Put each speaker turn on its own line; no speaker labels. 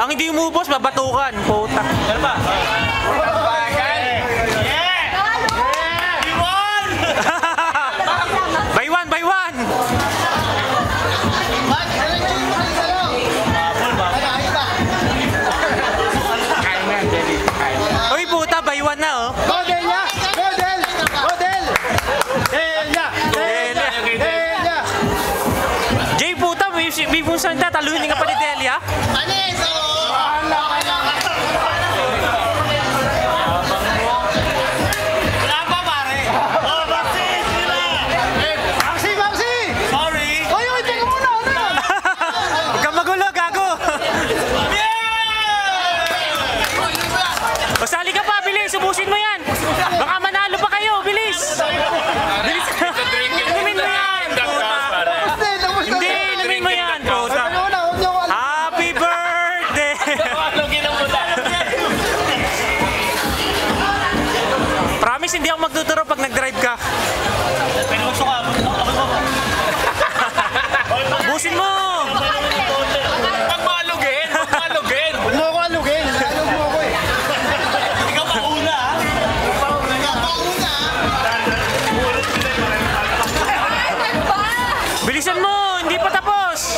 Ang hindi umubos, babatukan. Puta.
Ano ba?
By one, by one! Uy, puta, by one na, oh.
Go, Delia! Go, Del! Go, Del! Delia! Delia! Delia!
Jay, puta, may pusan na. Talunin ka pa ni Delia.
Wala pa, pare. Oh, Maxi! Sila!
Maxi! Maxi!
Sorry!
Oy, oy, teka muna! Ano yan?
Huwag kang magulo, gago. O, sali ka pa, bilis. Ubusin mo yan. Baka manalo pa kayo, bilis. Bilis. Inumin mo yan, puta. Hindi, inumin mo yan, puta.
Ano na? Huwag niyo ko alam.
Happy birthday! Promise, hindi ako magtuturo pag nag-drive ka.
Pero gusto ka.
Busin mo!
Pag malugin! Pag malugin!
Huwag mo ko alugin. Alug mo ko eh.
Ikaw mauna, ha?
Bilisan mo! Hindi pa tapos!